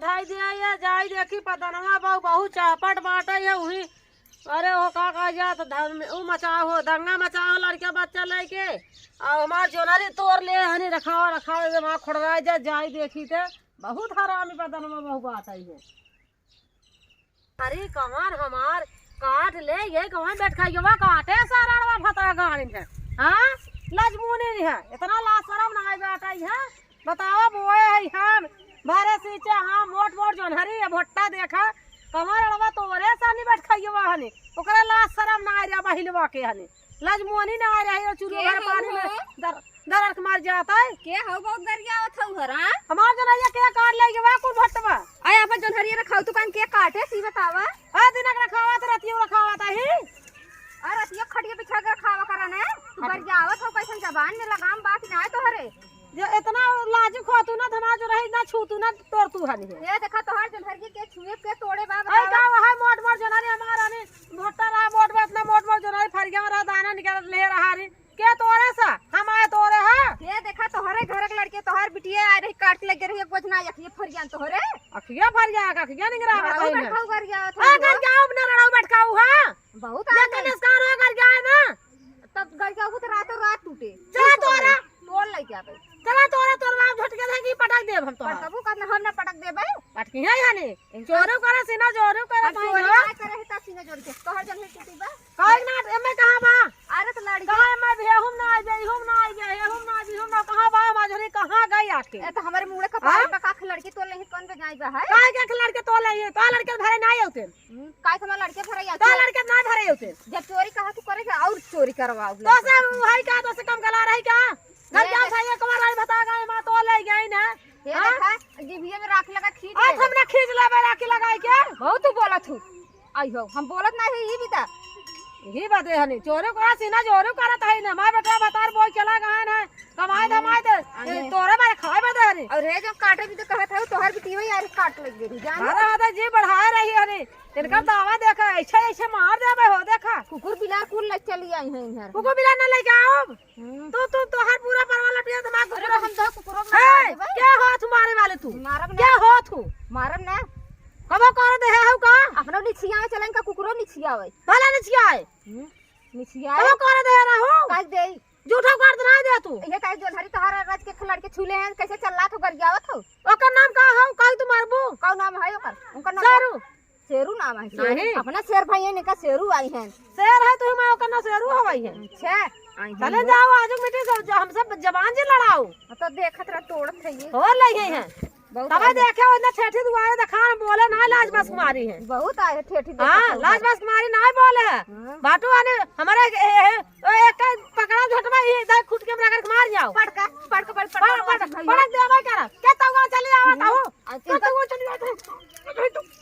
धाई दिया ये जाई देखी पतनवा बहुत चापट बाटे है वही। अरे वो का कहा जात उ मचाओ हो दंगा मचाओ लड़के बच्चा लेके और हमार जोनरी तोड़ ले हनी रखाओ रखाओ वहाँ खोड़वा जाई देखी थे बहुत हरामी पतनवा बहु बात है। अरे कमान हमार काट ले ये कहाँ बैठ खाई वह काटे सारा फता गाड़ी है। हाँ लजमुनी है इतना लाशरम ना बैठा है बताओ बोए है हम बारे सींचे हाँ मोट मोट जोनहरी भुट्टा देखा कमर अड़वा तोरे सानी बैठ खाइए हनी ओकरे लाश शरम ना आ रहा बहिलवा के हनी लजमुनी ना आ रहा है चूड़ी भर पानी में दरक मार जाता है के हो बहुत गरिया थौ घर। हां हमार जोनहरिया के काट ले गवा कुल भट्टवा आय अपन जोनहरिया रखाव तू कान के काटे सी बतावा आ दिनक रखावा त रतियो रखावा त ही अरे रतिया खटिया बिछा के रखावा करने तू गरिया आवत हो कैसन जबान में लगाम बात ना तो हरे जो इतना लाज खोतू ना धमा जो रही ना छूतू ना तोड़तू हनी ये देखा तोहर जोनहरिया के छुए के तोड़े बा आई का वहां मोट मोट जोनहरी हमारा ने भुट्टा रहा मोट मोट इतना मोट मोट जोनहरी फरिया में रहा दाना निकाल ले रहा रे के तोड़े सा हम आए तोड़े हां ये देखा तोहरे घर के लड़के तोहर बिटिया आ रही काट लगे रही कुछ ना यखिए फरियान तोहरे अखिया फरिया का अखिया निगरा बा तो में बैठाऊ गरिया आ कर जाओ न रड़ाऊ बैठाऊ हां बहुत ये कनेस्कार हो कर जाए ना तब गरिया वो तो रातों रात टूटे चला तोड़ा तोड़ ले जाबे चला तोड़ा तोड़वा झटके देगी पटक देब हम तो कबू करना हम ना पटक देबे पटकी है यानी जोरो करे सीना जोरो करे भाई काय करे है सीना जोड़ के तोहर जन है टूटी बा काहे ना एमे कहां बा अरे तो लड़की कहां मैं भेहुम ना आई हम ना आई हम ना आई हम ना कहां बा माजरी कहां गई आके ए तो हमारे मुंह का पार का काख लड़की तो ले कौन पे जाई बा है काहे के लड़के तो ले तो लड़के भरे ना आउते काय के लड़के भरे या तो लड़के ना भरे आउते जब चोरी कहा तू करे और चोरी करवाओ तो सब भाई का तो से कम गला रही का घर जा भाई एक बार आई बता गए मां तो ले गई ना ये देखा जीभिया में राख लगा खींच आज हमने खींच लेबे राखी लगाई के बहुत बोलत हूं आई हो हम बोलत ना है ई भी ता यही बात है हनी चोरी करा सीना चोरी करत है ना मैं बेटा बतार बोल चला गहन है कमाए धमाए दे तोरे बारे खाए बदे हनी और रे जब काटे भी तो कहत है तोहर भी तीवई यार काट लग गई जान मारा हाथ जी बढ़ाए रही हनी इनका दावा देखा ऐसे ऐसे मार देबे हो देखा कुकुर बिलार कुल ले चली आई है इधर कुकुर बिला ना लेके आओ तो हर पूरा परवा लटिया दिमाग अरे हम तो कुकुर क्या हो तुम्हारे वाले तू मारब क्या हो तू मारब ना कबो कर दे है का अपना निछिया में चलन का कुकुरो निछिया आवे भला निछिया है निछिया कबो कर दे रहा हूं काट दे झूठा कर दे ना दे तू ये काहे जोनहरी तोहरा रज के खिलाड़ के छूले हैं कैसे चलला तो गरियावत हो ओकर नाम का हो काहे तू मारबू कौन नाम है ओकर उनका नाम शेरू शेरू नाम है नहीं अपना शेर भाई ने का शेरू आई हैं शेर है तू मैं ओकर नाम शेरू हवाई है अच्छा आई चले जाओ आज मिट्टी हम सब जवान जी लड़ाओ तो देखत रह तोड़त है ये हो लई है तब देखे ओने ठेठी दुआरे दिखान बोले ना लाज बस कुमारी है बहुत आए ठेठी हां लाज बस कुमारी ना बोले है बाटू आने हमारे एक पकड़ा झटवा ही इधर खुद के बराबर मार जाओ पड़क पड़क देवा कर के तवा चली आवत हो तो तवा चली आवत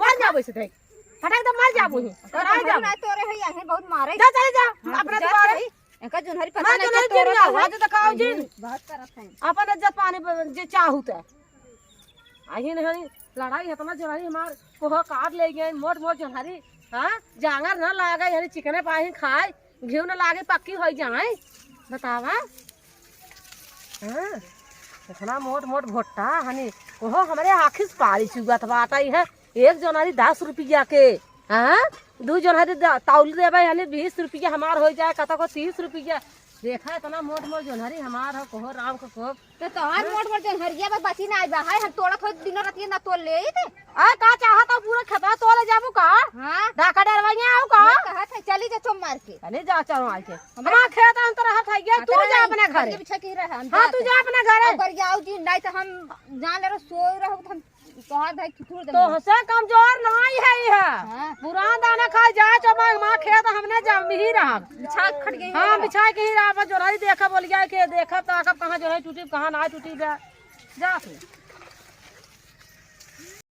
मर जा वैसे देख फटाक दे मर जा बुही और आ जा ना तोरे है यही बहुत मारे जा चले जा अपने दुआरे एका जोनहरी पता नहीं के तोरे आज दिखाओ जी बहुत करत है अपन इज्जत पानी जे चाहू त आई नहीं लड़ाई इतना जवारी हमार कोह काट ले गए मोट मोट जोनहरी हां जांगर न लागे यानी चिकने पाही खाए घी न लागे पक्की हो जाए बतावा हां इतना मोट मोट भुट्टा हनी ओहो हमारे आखिस पारी चुगत बात आई है एक जोनहरी 10 रुपया के हां दो जोनहरी तौल देबे हनी 20 रुपया हमार हो जाए कत को 30 रुपया देखा इतना मोट मोट जोनहरी हमार हो कोह राम को कोह तो तोहर मोट मोट जोनहरिया में बची ना आई बा है हम तोड़त हो दिन रात ना तोड़ ले थे आ का चाहत हो पूरा खेता तोले जाबू का हां डाका डरवाइया आओ का कहत है चली जा तुम मार के चले जा चलो आ के हमारा खेत अंतर हाथ है गया तू जा अपने घर बिछा के रह हम हां तू जा अपने घर अगर जाओ जी नहीं तो हम जान ले सो रहो हम तोहर भाई खिचुड़ दे तो हसे कमजोर नहीं है ये पुरान दाना खा जा चबा मां खेत हमने जम ही रहा बिछा खट गई हां बिछा के ही रहा जो रही देखा बोल गया के देखा तो कहां जो है टूटी कहां ना टूटी जा